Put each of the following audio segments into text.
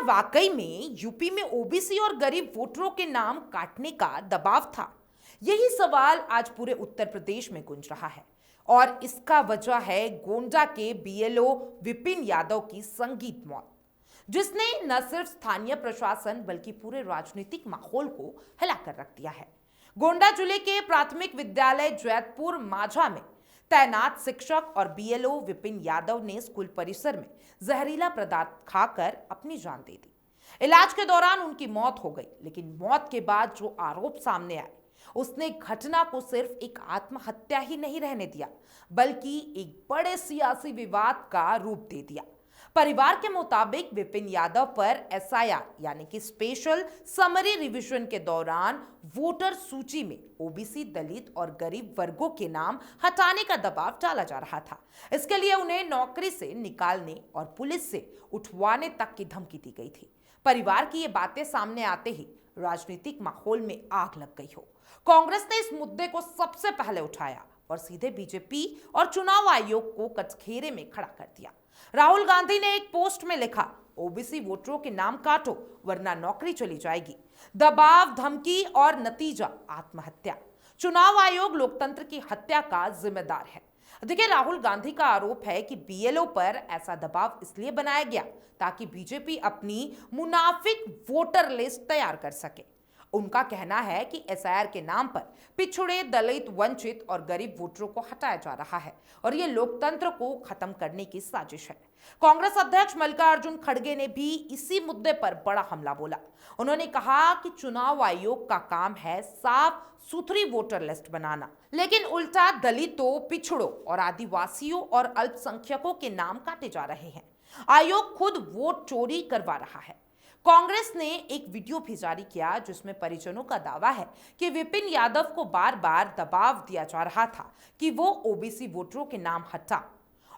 वाकई में यूपी में ओबीसी और गरीब वोटरों के नाम काटने का दबाव था? यही सवाल आज पूरे उत्तर प्रदेश में गूंज रहा है और इसका वजह है गोंडा के बीएलओ विपिन यादव की संगीत मौत, जिसने न सिर्फ स्थानीय प्रशासन बल्कि पूरे राजनीतिक माहौल को हिला कर रख दिया है। गोंडा जिले के प्राथमिक विद्यालय जैतपुर माझा में तैनात शिक्षक और बीएलओ विपिन यादव ने स्कूल परिसर में जहरीला पदार्थ खाकर अपनी जान दे दी। इलाज के दौरान उनकी मौत हो गई, लेकिन मौत के बाद जो आरोप सामने आए उसने घटना को सिर्फ एक आत्महत्या ही नहीं रहने दिया, बल्कि एक बड़े सियासी विवाद का रूप दे दिया। परिवार के मुताबिक विपिन यादव पर एसआईआर यानी कि स्पेशल समरी रिवीजन के दौरान वोटर सूची में ओबीसी, दलित और गरीब वर्गों के नाम हटाने का दबाव डाला जा रहा था। इसके लिए उन्हें नौकरी से निकालने और पुलिस से उठवाने तक की धमकी दी गई थी। परिवार की ये बातें सामने आते ही राजनीतिक माहौल में आग लग गई हो। कांग्रेस ने इस मुद्दे को सबसे पहले उठाया और सीधे बीजेपी और चुनाव आयोग को कटघरे में खड़ा कर दिया। राहुल गांधी ने एक पोस्ट में लिखा, ओबीसी वोटरों के नाम काटो वरना नौकरी चली जाएगी। दबाव, धमकी और नतीजा आत्महत्या। चुनाव आयोग लोकतंत्र की हत्या का जिम्मेदार है। देखिए, राहुल गांधी का आरोप है कि बीएलओ पर ऐसा दबाव इसलिए बनाया गया ताकि बीजेपी अपनी मुनाफिक वोटर लिस्ट तैयार कर सके। उनका कहना है कि एसआईआर के नाम पर पिछड़े, दलित, वंचित और गरीब वोटरों को हटाया जा रहा है और ये लोकतंत्र को खत्म करने की साजिश है। कांग्रेस अध्यक्ष मल्लिकार्जुन खड़गे ने भी इसी मुद्दे पर बड़ा हमला बोला। उन्होंने कहा कि चुनाव आयोग का काम है साफ सुथरी वोटर लिस्ट बनाना, लेकिन उल्टा दलितों, पिछड़ों और आदिवासियों और अल्पसंख्यकों के नाम काटे जा रहे हैं। आयोग खुद वोट चोरी करवा रहा है। कांग्रेस ने एक वीडियो भी जारी किया जिसमें परिजनों का दावा है कि विपिन यादव को बार बार दबाव दिया जा रहा था कि वो ओबीसी वोटरों के नाम हटा,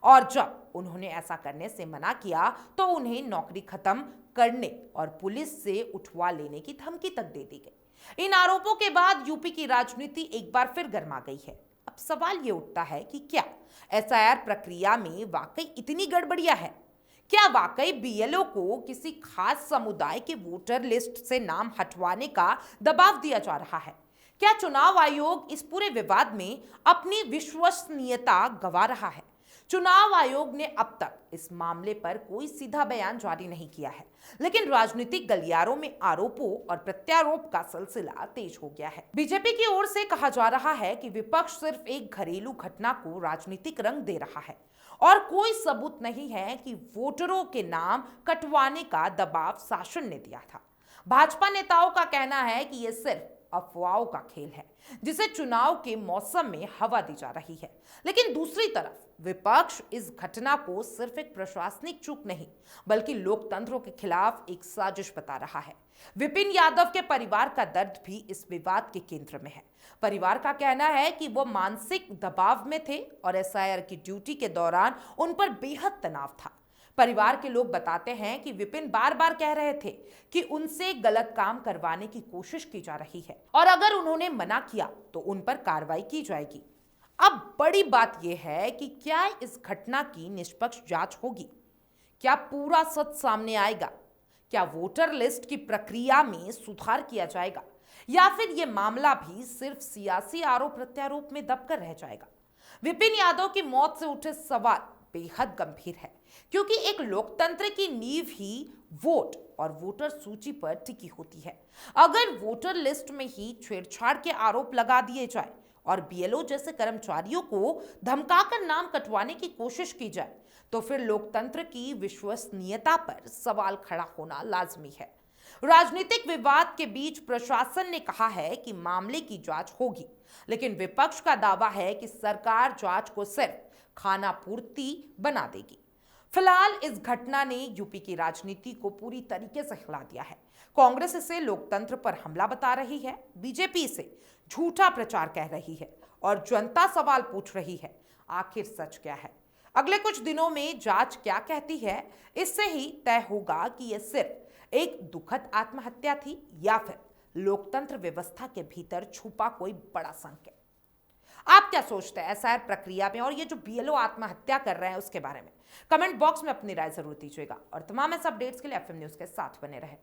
और जब उन्होंने ऐसा करने से मना किया तो उन्हें नौकरी खत्म करने और पुलिस से उठवा लेने की धमकी तक दे दी गई। इन आरोपों के बाद यूपी की राजनीति एक बार फिर गर्मा गई है। अब सवाल ये उठता है कि क्या एसआईआर प्रक्रिया में वाकई इतनी गड़बड़ियां है? क्या वाकई बीएलओ को किसी खास समुदाय के वोटर लिस्ट से नाम हटवाने का दबाव दिया जा रहा है? क्या चुनाव आयोग इस पूरे विवाद में अपनी विश्वसनीयता गंवा रहा है? चुनाव आयोग ने अब तक इस मामले पर कोई सीधा बयान जारी नहीं किया है, लेकिन राजनीतिक गलियारों में आरोपों और प्रत्यारोप का सिलसिला तेज हो गया है। बीजेपी की ओर से कहा जा रहा है कि विपक्ष सिर्फ एक घरेलू घटना को राजनीतिक रंग दे रहा है और कोई सबूत नहीं है कि वोटरों के नाम कटवाने का दबाव शासन ने दिया था। भाजपा नेताओं का कहना है कि यह सिर्फ अफवाहों का खेल है जिसे चुनाव के मौसम में हवा दी जा रही है। लेकिन दूसरी तरफ विपक्ष इस घटना को सिर्फ एक प्रशासनिक चूक नहीं बल्कि लोकतंत्र के खिलाफ एक साजिश बता रहा है। विपिन यादव के परिवार का दर्द भी इस विवाद के केंद्र में है। परिवार का कहना है कि वो मानसिक दबाव में थे और एसआईआर की ड्यूटी के दौरान उन पर बेहद तनाव था। परिवार के लोग बताते हैं कि विपिन बार बार कह रहे थे कि उनसे गलत काम करवाने की कोशिश की जा रही है और अगर उन्होंने मना किया तो उन पर कार्रवाई की जाएगी। अब बड़ी बात यह है कि क्या इस घटना की निष्पक्ष जांच होगी? क्या पूरा सच सामने आएगा? क्या वोटर लिस्ट की प्रक्रिया में सुधार किया जाएगा या फिर यह मामला भी सिर्फ सियासी आरोप प्रत्यारोप में दबकर रह जाएगा? विपिन यादव की मौत से उठे सवाल बेहद गंभीर है, क्योंकि एक लोकतंत्र की नींव ही वोट और वोटर सूची पर टिकी होती है। अगर वोटर लिस्ट में ही छेड़छाड़ के आरोप लगा दिए जाए और बीएलओ जैसे कर्मचारियों को धमकाकर नाम कटवाने की कोशिश की जाए तो फिर लोकतंत्र की विश्वसनीयता पर सवाल खड़ा होना लाजमी है। राजनीतिक विवाद के बीच प्रशासन ने कहा है कि मामले की जांच होगी, लेकिन विपक्ष का दावा है कि सरकार जांच को सिर्फ खाना पूर्ति बना देगी। फिलहाल इस घटना ने यूपी की राजनीति को पूरी तरीके से हिला दिया है। कांग्रेस इसे लोकतंत्र पर हमला बता रही है, बीजेपी इसे झूठा प्रचार कह रही है और जनता सवाल पूछ रही है, आखिर सच क्या है? अगले कुछ दिनों में जांच क्या कहती है, इससे ही तय होगा कि यह सिर्फ एक दुखद आत्महत्या थी या फिर लोकतंत्र व्यवस्था के भीतर छुपा कोई बड़ा संकेत। आप क्या सोचते हैं एसआईआर प्रक्रिया में और ये जो बीएलओ आत्महत्या कर रहे हैं उसके बारे में? कमेंट बॉक्स में अपनी राय जरूर दीजिएगा और तमाम ऐसे अपडेट्स के लिए एफएम न्यूज के साथ बने रहें।